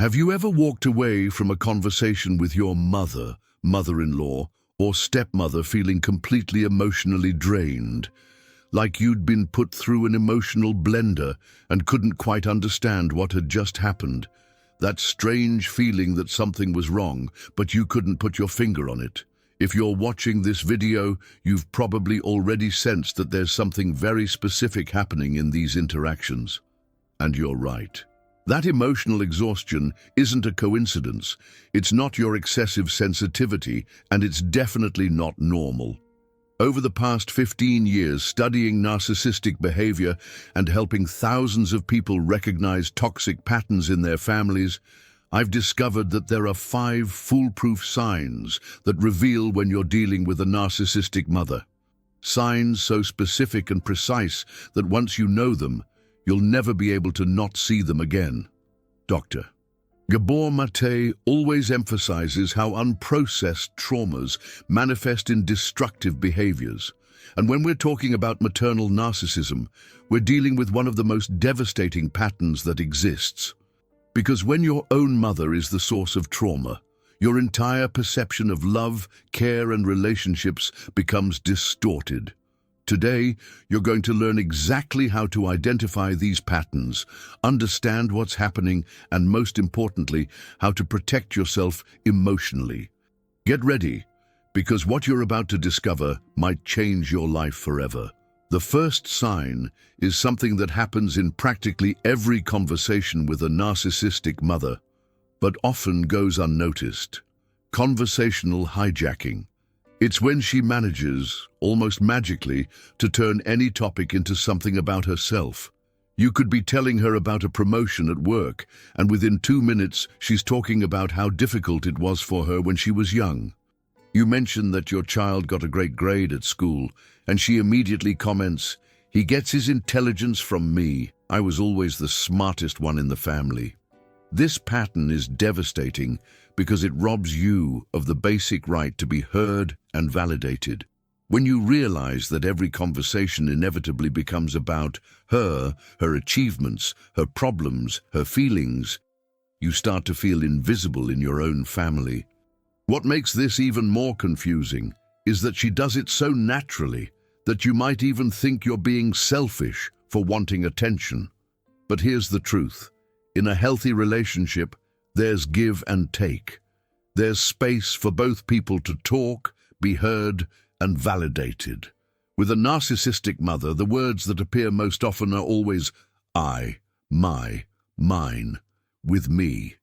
Have you ever walked away from a conversation with your mother, mother-in-law, or stepmother feeling completely emotionally drained, like you'd been put through an emotional blender and couldn't quite understand what had just happened? That strange feeling that something was wrong, but you couldn't put your finger on it. If you're watching this video, you've probably already sensed that there's something very specific happening in these interactions. And you're right. That emotional exhaustion isn't a coincidence. It's not your excessive sensitivity, and it's definitely not normal. Over the past 15 years studying narcissistic behavior and helping thousands of people recognize toxic patterns in their families, I've discovered that there are 5 foolproof signs that reveal when you're dealing with a narcissistic mother. Signs so specific and precise that once you know them, you'll never be able to not see them again. Dr. Gabor Maté always emphasizes how unprocessed traumas manifest in destructive behaviors. And when we're talking about maternal narcissism, we're dealing with one of the most devastating patterns that exists. Because when your own mother is the source of trauma, your entire perception of love, care, and relationships becomes distorted. Today, you're going to learn exactly how to identify these patterns, understand what's happening, and most importantly, how to protect yourself emotionally. Get ready, because what you're about to discover might change your life forever. The first sign is something that happens in practically every conversation with a narcissistic mother, but often goes unnoticed. Conversational hijacking. It's when she manages, almost magically, to turn any topic into something about herself. You could be telling her about a promotion at work, and within 2 minutes, she's talking about how difficult it was for her when she was young. You mention that your child got a great grade at school, and she immediately comments, "He gets his intelligence from me. I was always the smartest one in the family." This pattern is devastating because it robs you of the basic right to be heard and validated. When you realize that every conversation inevitably becomes about her achievements, her problems, her feelings, you start to feel invisible in your own family. What makes this even more confusing is that she does it so naturally that you might even think you're being selfish for wanting attention. But here's the truth. In a healthy relationship, there's give and take. There's space for both people to talk, be heard, and validated. With a narcissistic mother, the words that appear most often are always I, my, mine, with me.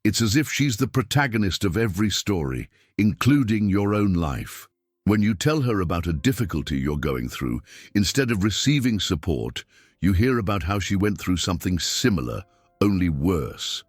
It's as if she's the protagonist of every story, including your own life. When you tell her about a difficulty you're going through, instead of receiving support, you hear about how she went through something similar, only worse.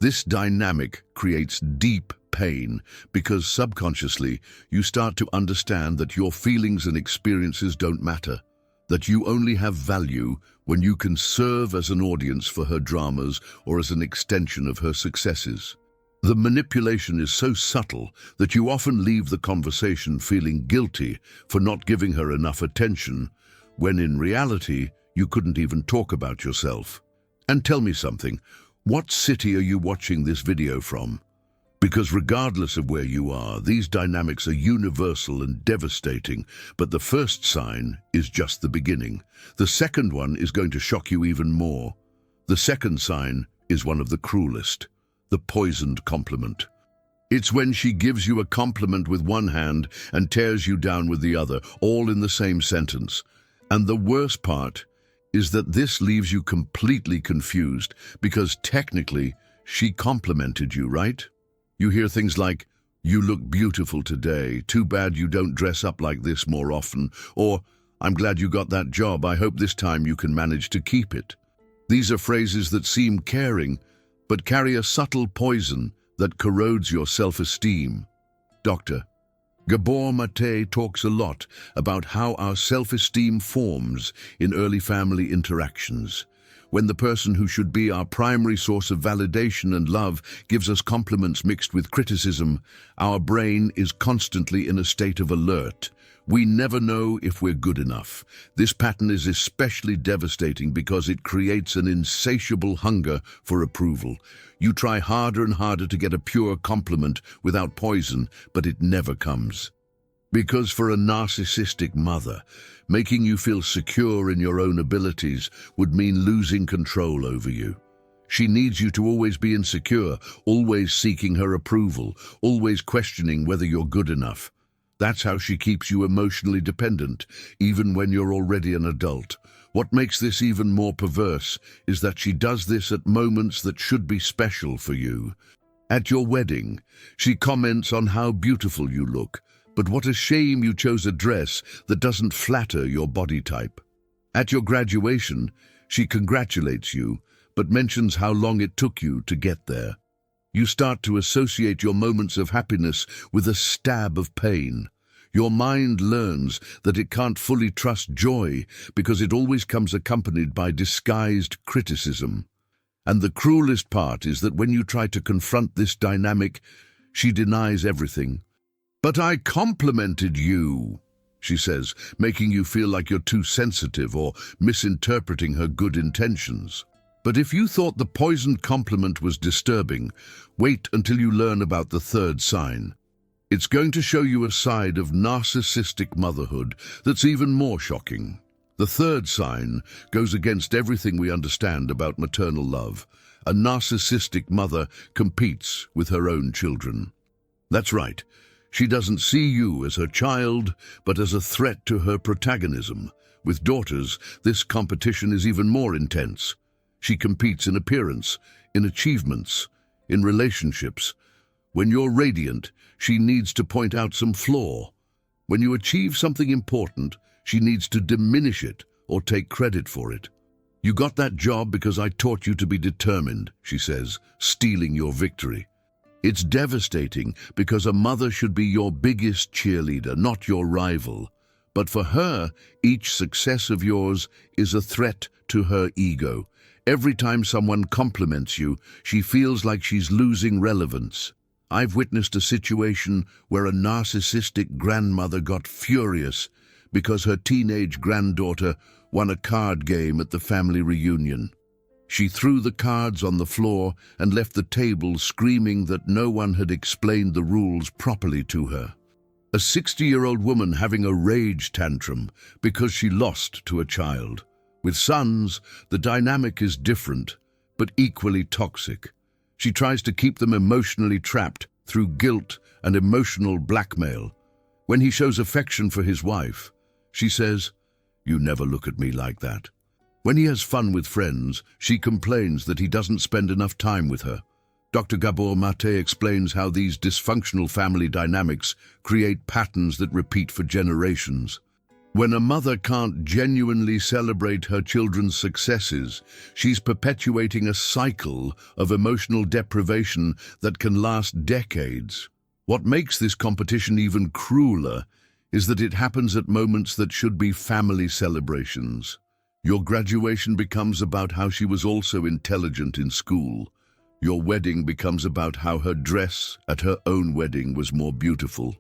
This dynamic creates deep pain because subconsciously you start to understand that your feelings and experiences don't matter, that you only have value when you can serve as an audience for her dramas or as an extension of her successes. The manipulation is so subtle that you often leave the conversation feeling guilty for not giving her enough attention, when in reality you couldn't even talk about yourself. And tell me something, what city are you watching this video from? Because regardless of where you are, these dynamics are universal and devastating, but the first sign is just the beginning. The second one is going to shock you even more. The second sign is one of the cruelest, the poisoned compliment. It's when she gives you a compliment with one hand and tears you down with the other, all in the same sentence. And the worst part is that this leaves you completely confused, because technically she complimented you, right? You hear things like, "You look beautiful today, too bad you don't dress up like this more often," or "I'm glad you got that job, I hope this time you can manage to keep it." These are phrases that seem caring, but carry a subtle poison that corrodes your self-esteem. Dr. Gabor Maté talks a lot about how our self-esteem forms in early family interactions. When the person who should be our primary source of validation and love gives us compliments mixed with criticism, our brain is constantly in a state of alert, We never know if we're good enough. This pattern is especially devastating because it creates an insatiable hunger for approval. You try harder and harder to get a pure compliment without poison, but it never comes. Because for a narcissistic mother, making you feel secure in your own abilities would mean losing control over you. She needs you to always be insecure, always seeking her approval, always questioning whether you're good enough. That's how she keeps you emotionally dependent, even when you're already an adult. What makes this even more perverse is that she does this at moments that should be special for you. At your wedding, she comments on how beautiful you look, but what a shame you chose a dress that doesn't flatter your body type. At your graduation, she congratulates you, but mentions how long it took you to get there. You start to associate your moments of happiness with a stab of pain. Your mind learns that it can't fully trust joy because it always comes accompanied by disguised criticism. And the cruelest part is that when you try to confront this dynamic, she denies everything. "But I complimented you," she says, making you feel like you're too sensitive or misinterpreting her good intentions. But if you thought the poisoned compliment was disturbing, wait until you learn about the third sign. It's going to show you a side of narcissistic motherhood that's even more shocking. The third sign goes against everything we understand about maternal love. A narcissistic mother competes with her own children. That's right. She doesn't see you as her child, but as a threat to her protagonism. With daughters, this competition is even more intense. She competes in appearance, in achievements, in relationships. When you're radiant, she needs to point out some flaw. When you achieve something important, she needs to diminish it or take credit for it. "You got that job because I taught you to be determined," she says, stealing your victory. It's devastating because a mother should be your biggest cheerleader, not your rival. But for her, each success of yours is a threat to her ego. Every time someone compliments you, she feels like she's losing relevance. I've witnessed a situation where a narcissistic grandmother got furious because her teenage granddaughter won a card game at the family reunion. She threw the cards on the floor and left the table screaming that no one had explained the rules properly to her. A 60-year-old woman having a rage tantrum because she lost to a child. With sons, the dynamic is different, but equally toxic. She tries to keep them emotionally trapped through guilt and emotional blackmail. When he shows affection for his wife, she says, "You never look at me like that." When he has fun with friends, she complains that he doesn't spend enough time with her. Dr. Gabor Maté explains how these dysfunctional family dynamics create patterns that repeat for generations. When a mother can't genuinely celebrate her children's successes, she's perpetuating a cycle of emotional deprivation that can last decades. What makes this competition even crueler is that it happens at moments that should be family celebrations. Your graduation becomes about how she was also intelligent in school. Your wedding becomes about how her dress at her own wedding was more beautiful.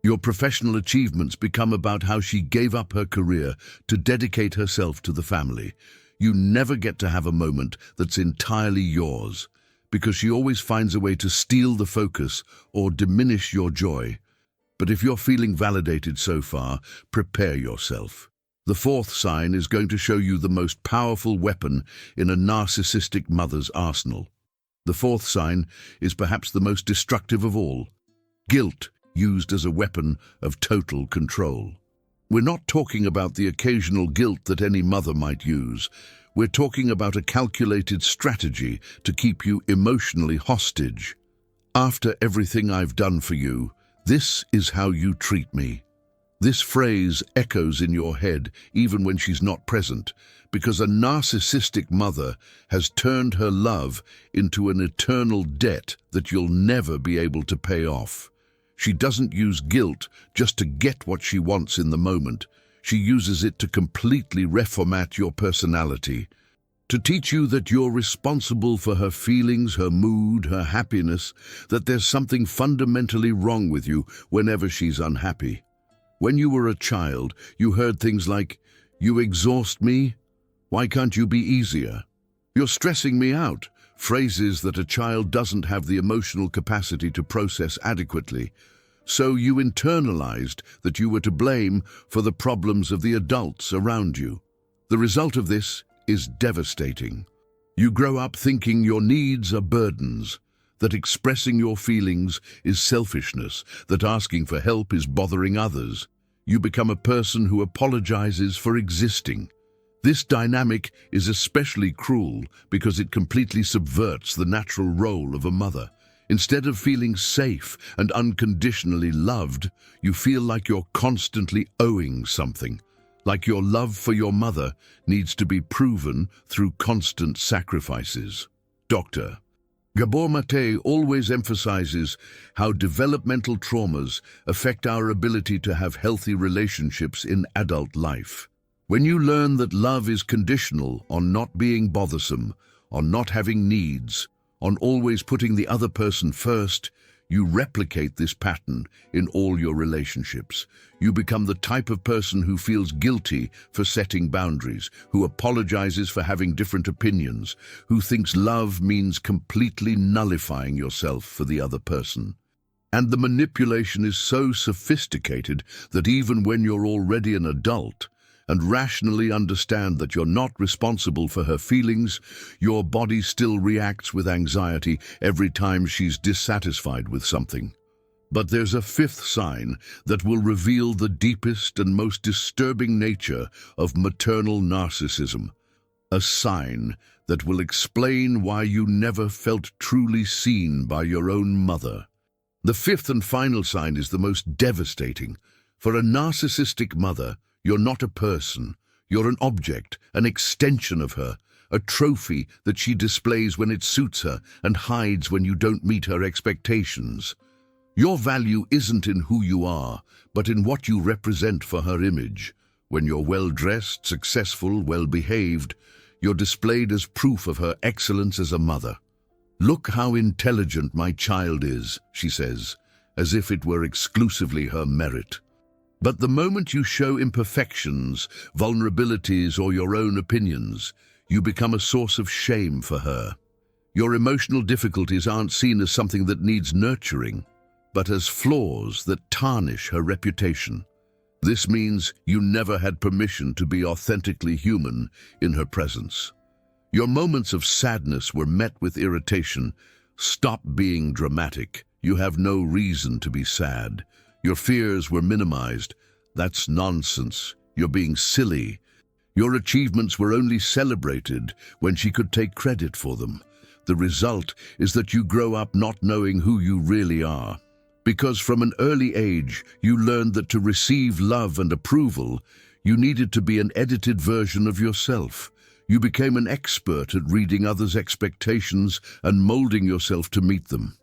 Your professional achievements become about how she gave up her career to dedicate herself to the family. You never get to have a moment that's entirely yours, because she always finds a way to steal the focus or diminish your joy. But if you're feeling validated so far, prepare yourself. The fourth sign is going to show you the most powerful weapon in a narcissistic mother's arsenal. The fourth sign is perhaps the most destructive of all: guilt used as a weapon of total control. We're not talking about the occasional guilt that any mother might use. We're talking about a calculated strategy to keep you emotionally hostage. "After everything I've done for you, this is how you treat me." This phrase echoes in your head even when she's not present, because a narcissistic mother has turned her love into an eternal debt that you'll never be able to pay off. She doesn't use guilt just to get what she wants in the moment. She uses it to completely reformat your personality, to teach you that you're responsible for her feelings, her mood, her happiness, that there's something fundamentally wrong with you whenever she's unhappy. When you were a child, you heard things like, "You exhaust me. Why can't you be easier? You're stressing me out." Phrases that a child doesn't have the emotional capacity to process adequately. So you internalized that you were to blame for the problems of the adults around you. The result of this is devastating. You grow up thinking your needs are burdens, that expressing your feelings is selfishness, that asking for help is bothering others. You become a person who apologizes for existing. This dynamic is especially cruel because it completely subverts the natural role of a mother. Instead of feeling safe and unconditionally loved, you feel like you're constantly owing something, like your love for your mother needs to be proven through constant sacrifices. Dr. Gabor Maté always emphasizes how developmental traumas affect our ability to have healthy relationships in adult life. When you learn that love is conditional on not being bothersome, on not having needs, on always putting the other person first, you replicate this pattern in all your relationships. You become the type of person who feels guilty for setting boundaries, who apologizes for having different opinions, who thinks love means completely nullifying yourself for the other person. And the manipulation is so sophisticated that even when you're already an adult, and rationally understand that you're not responsible for her feelings, your body still reacts with anxiety every time she's dissatisfied with something. But there's a fifth sign that will reveal the deepest and most disturbing nature of maternal narcissism. A sign that will explain why you never felt truly seen by your own mother. The fifth and final sign is the most devastating. For a narcissistic mother, you're not a person. You're an object, an extension of her, a trophy that she displays when it suits her and hides when you don't meet her expectations. Your value isn't in who you are, but in what you represent for her image. When you're well-dressed, successful, well-behaved, you're displayed as proof of her excellence as a mother. "Look how intelligent my child is," she says, as if it were exclusively her merit. But the moment you show imperfections, vulnerabilities, or your own opinions, you become a source of shame for her. Your emotional difficulties aren't seen as something that needs nurturing, but as flaws that tarnish her reputation. This means you never had permission to be authentically human in her presence. Your moments of sadness were met with irritation. "Stop being dramatic. You have no reason to be sad." Your fears were minimized. "That's nonsense. You're being silly." Your achievements were only celebrated when she could take credit for them. The result is that you grow up not knowing who you really are. Because from an early age, you learned that to receive love and approval, you needed to be an edited version of yourself. You became an expert at reading others' expectations and molding yourself to meet them.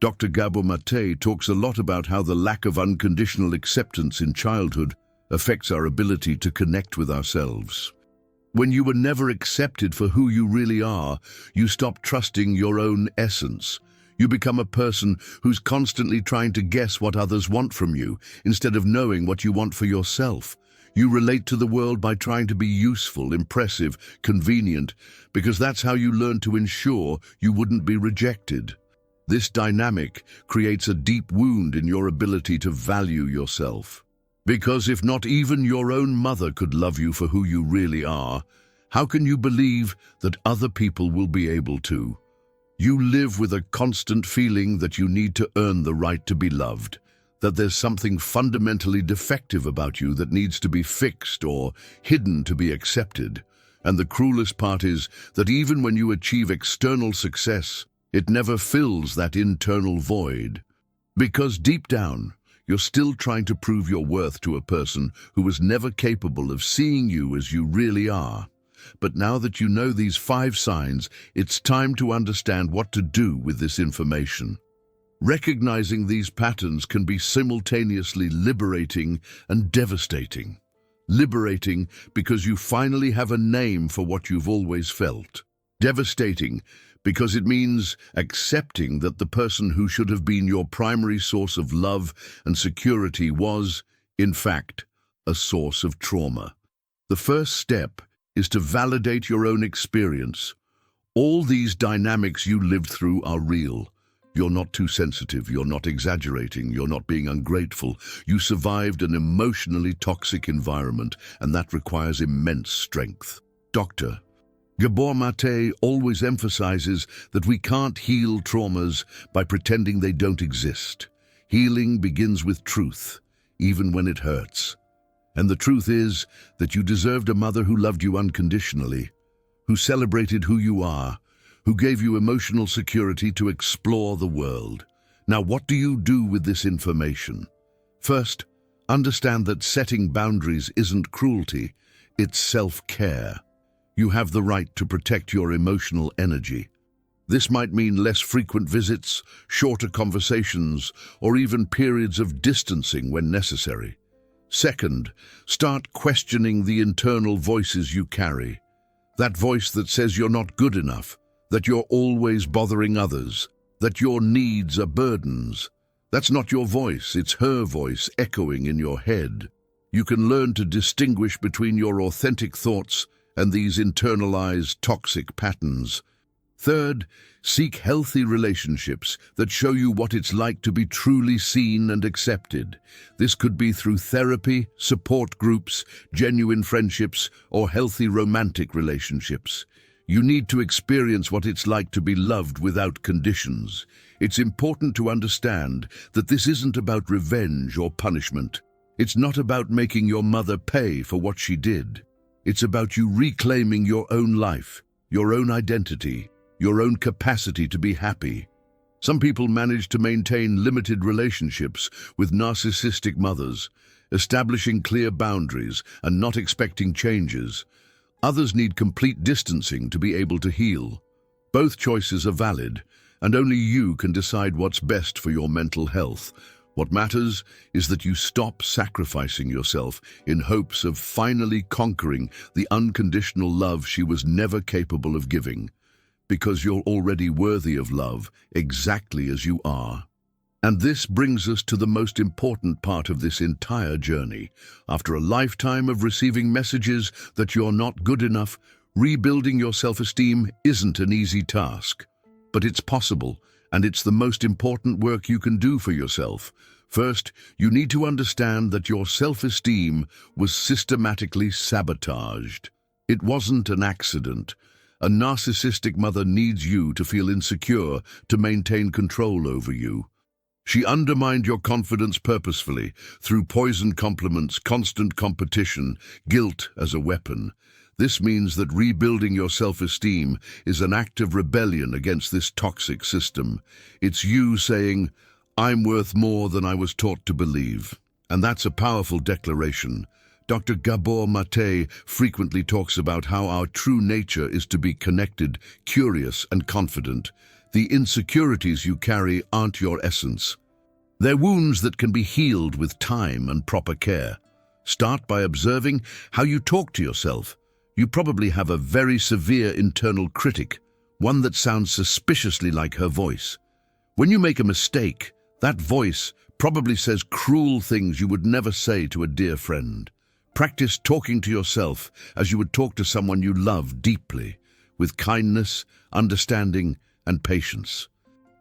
Dr. Gabor Maté talks a lot about how the lack of unconditional acceptance in childhood affects our ability to connect with ourselves. When you were never accepted for who you really are, you stop trusting your own essence. You become a person who's constantly trying to guess what others want from you, instead of knowing what you want for yourself. You relate to the world by trying to be useful, impressive, convenient, because that's how you learn to ensure you wouldn't be rejected. This dynamic creates a deep wound in your ability to value yourself. Because if not even your own mother could love you for who you really are, how can you believe that other people will be able to? You live with a constant feeling that you need to earn the right to be loved, that there's something fundamentally defective about you that needs to be fixed or hidden to be accepted. And the cruelest part is that even when you achieve external success, it never fills that internal void. Because deep down, you're still trying to prove your worth to a person who was never capable of seeing you as you really are. But now that you know these 5 signs, it's time to understand what to do with this information. Recognizing these patterns can be simultaneously liberating and devastating. Liberating because you finally have a name for what you've always felt. Devastating because it means accepting that the person who should have been your primary source of love and security was, In fact, a source of trauma. The first step is to validate your own experience. All these dynamics you lived through are real. You're not too sensitive, you're not exaggerating, you're not being ungrateful. You survived an emotionally toxic environment, and that requires immense strength. Dr. Gabor Maté always emphasizes that we can't heal traumas by pretending they don't exist. Healing begins with truth, even when it hurts. And the truth is that you deserved a mother who loved you unconditionally, who celebrated who you are, who gave you emotional security to explore the world. Now, what do you do with this information? First, understand that setting boundaries isn't cruelty, it's self-care. You have the right to protect your emotional energy. This might mean less frequent visits, shorter conversations, or even periods of distancing when necessary. Second, start questioning the internal voices you carry. That voice that says you're not good enough, that you're always bothering others, that your needs are burdens. That's not your voice, it's her voice echoing in your head. You can learn to distinguish between your authentic thoughts and these internalized toxic patterns. Third, seek healthy relationships that show you what it's like to be truly seen and accepted. This could be through therapy, support groups, genuine friendships, or healthy romantic relationships. You need to experience what it's like to be loved without conditions. It's important to understand that this isn't about revenge or punishment. It's not about making your mother pay for what she did. It's about you reclaiming your own life, your own identity, your own capacity to be happy. Some people manage to maintain limited relationships with narcissistic mothers, establishing clear boundaries and not expecting changes. Others need complete distancing to be able to heal. Both choices are valid, and only you can decide what's best for your mental health. What matters is that you stop sacrificing yourself in hopes of finally conquering the unconditional love she was never capable of giving, because you're already worthy of love exactly as you are. And this brings us to the most important part of this entire journey. After a lifetime of receiving messages that you're not good enough, rebuilding your self-esteem isn't an easy task. But it's possible, and it's the most important work you can do for yourself. First, you need to understand that your self-esteem was systematically sabotaged. It wasn't an accident. A narcissistic mother needs you to feel insecure to maintain control over you. She undermined your confidence purposefully through poisoned compliments, constant competition, guilt as a weapon. This means that rebuilding your self-esteem is an act of rebellion against this toxic system. It's you saying, "I'm worth more than I was taught to believe." And that's a powerful declaration. Dr. Gabor Maté frequently talks about how our true nature is to be connected, curious, and confident. The insecurities you carry aren't your essence. They're wounds that can be healed with time and proper care. Start by observing how you talk to yourself. You probably have a very severe internal critic, one that sounds suspiciously like her voice. When you make a mistake, that voice probably says cruel things you would never say to a dear friend. Practice talking to yourself as you would talk to someone you love deeply, with kindness, understanding, and patience.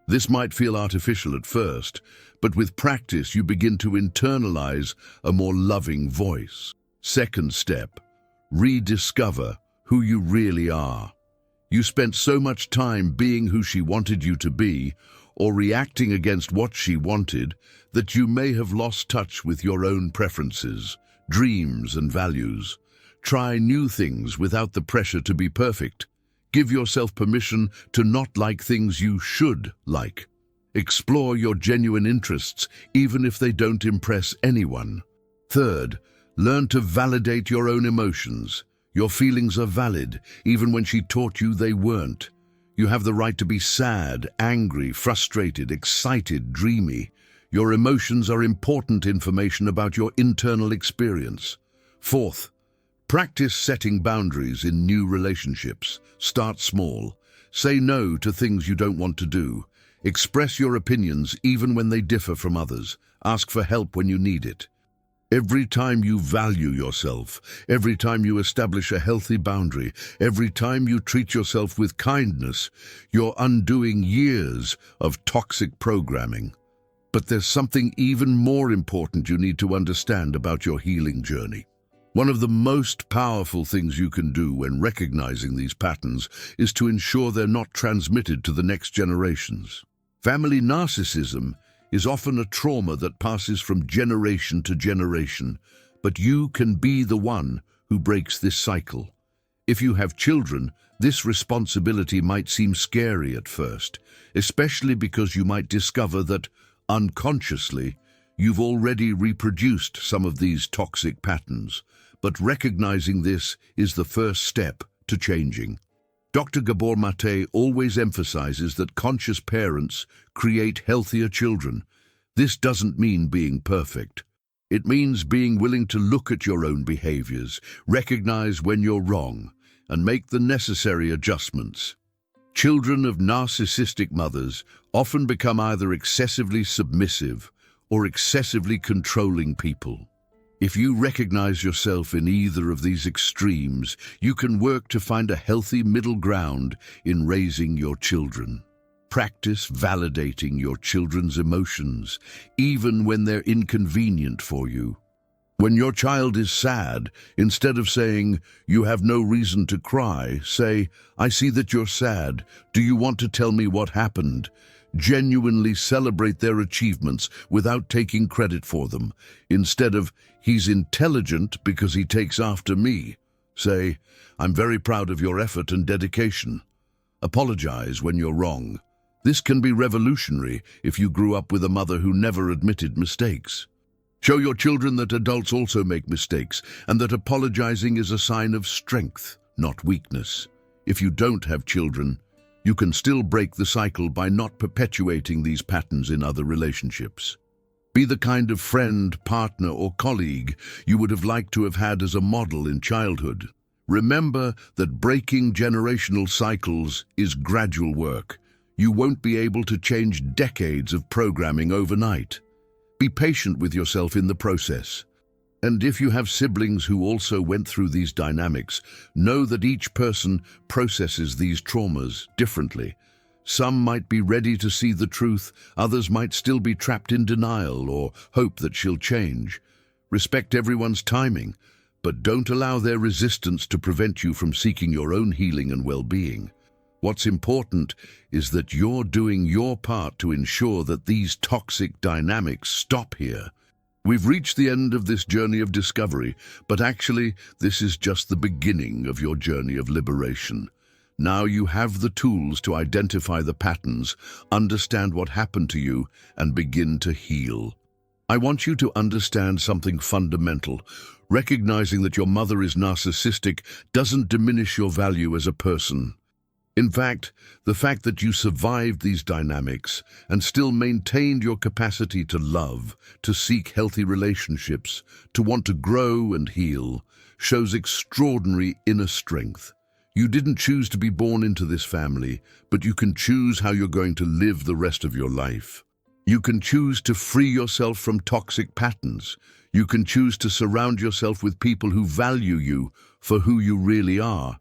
This might feel artificial at first, but with practice you begin to internalize a more loving voice. Second step, rediscover who you really are. You spent so much time being who she wanted you to be, or reacting against what she wanted, that you may have lost touch with your own preferences, dreams, and values. Try new things without the pressure to be perfect. Give yourself permission to not like things you should like. Explore your genuine interests, even if they don't impress anyone. Third, learn to validate your own emotions. Your feelings are valid, even when she taught you they weren't. You have the right to be sad, angry, frustrated, excited, dreamy. Your emotions are important information about your internal experience. Fourth, practice setting boundaries in new relationships. Start small. Say no to things you don't want to do. Express your opinions even when they differ from others. Ask for help when you need it. Every time you value yourself, every time you establish a healthy boundary, every time you treat yourself with kindness, you're undoing years of toxic programming. But there's something even more important you need to understand about your healing journey. One of the most powerful things you can do when recognizing these patterns is to ensure they're not transmitted to the next generations. Family narcissism is often a trauma that passes from generation to generation, but you can be the one who breaks this cycle. If you have children, this responsibility might seem scary at first, especially because you might discover that, unconsciously, you've already reproduced some of these toxic patterns. But recognizing this is the first step to changing. Dr. Gabor Maté always emphasizes that conscious parents create healthier children. This doesn't mean being perfect. It means being willing to look at your own behaviors, recognize when you're wrong, and make the necessary adjustments. Children of narcissistic mothers often become either excessively submissive or excessively controlling people. If you recognize yourself in either of these extremes, you can work to find a healthy middle ground in raising your children. Practice validating your children's emotions, even when they're inconvenient for you. When your child is sad, instead of saying, "You have no reason to cry," say, "I see that you're sad. Do you want to tell me what happened?" Genuinely celebrate their achievements without taking credit for them. Instead of, "He's intelligent because he takes after me," say, "I'm very proud of your effort and dedication." Apologize when you're wrong. This can be revolutionary if you grew up with a mother who never admitted mistakes. Show your children that adults also make mistakes and that apologizing is a sign of strength, not weakness. If you don't have children, you can still break the cycle by not perpetuating these patterns in other relationships. Be the kind of friend, partner, or colleague you would have liked to have had as a model in childhood. Remember that breaking generational cycles is gradual work. You won't be able to change decades of programming overnight. Be patient with yourself in the process. And if you have siblings who also went through these dynamics, know that each person processes these traumas differently. Some might be ready to see the truth, others might still be trapped in denial or hope that she'll change. Respect everyone's timing, but don't allow their resistance to prevent you from seeking your own healing and well-being. What's important is that you're doing your part to ensure that these toxic dynamics stop here. We've reached the end of this journey of discovery, but actually, this is just the beginning of your journey of liberation. Now you have the tools to identify the patterns, understand what happened to you, and begin to heal. I want you to understand something fundamental. Recognizing that your mother is narcissistic doesn't diminish your value as a person. In fact, the fact that you survived these dynamics and still maintained your capacity to love, to seek healthy relationships, to want to grow and heal, shows extraordinary inner strength. You didn't choose to be born into this family, but you can choose how you're going to live the rest of your life. You can choose to free yourself from toxic patterns. You can choose to surround yourself with people who value you for who you really are.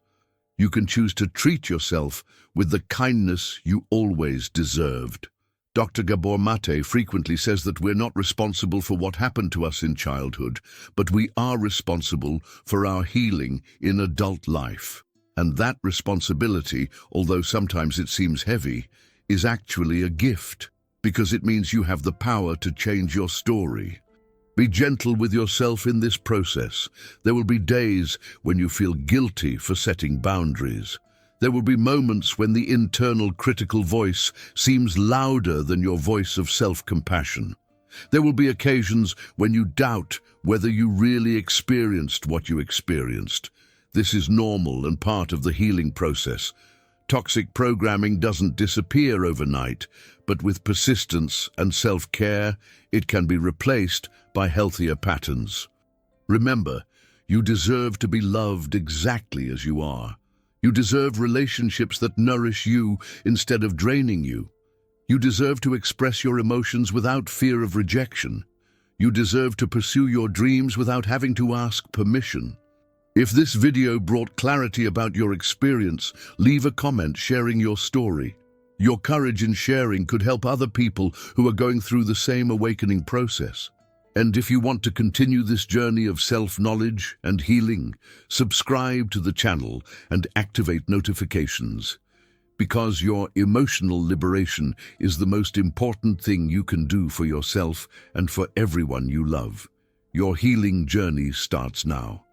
You can choose to treat yourself with the kindness you always deserved. Dr. Gabor Maté frequently says that we're not responsible for what happened to us in childhood, but we are responsible for our healing in adult life. And that responsibility, although sometimes it seems heavy, is actually a gift, because it means you have the power to change your story. Be gentle with yourself in this process. There will be days when you feel guilty for setting boundaries. There will be moments when the internal critical voice seems louder than your voice of self-compassion. There will be occasions when you doubt whether you really experienced what you experienced. This is normal and part of the healing process. Toxic programming doesn't disappear overnight, but with persistence and self-care, it can be replaced by healthier patterns. Remember, you deserve to be loved exactly as you are. You deserve relationships that nourish you instead of draining you. You deserve to express your emotions without fear of rejection. You deserve to pursue your dreams without having to ask permission. If this video brought clarity about your experience, leave a comment sharing your story. Your courage in sharing could help other people who are going through the same awakening process. And if you want to continue this journey of self-knowledge and healing, subscribe to the channel and activate notifications. Because your emotional liberation is the most important thing you can do for yourself and for everyone you love. Your healing journey starts now.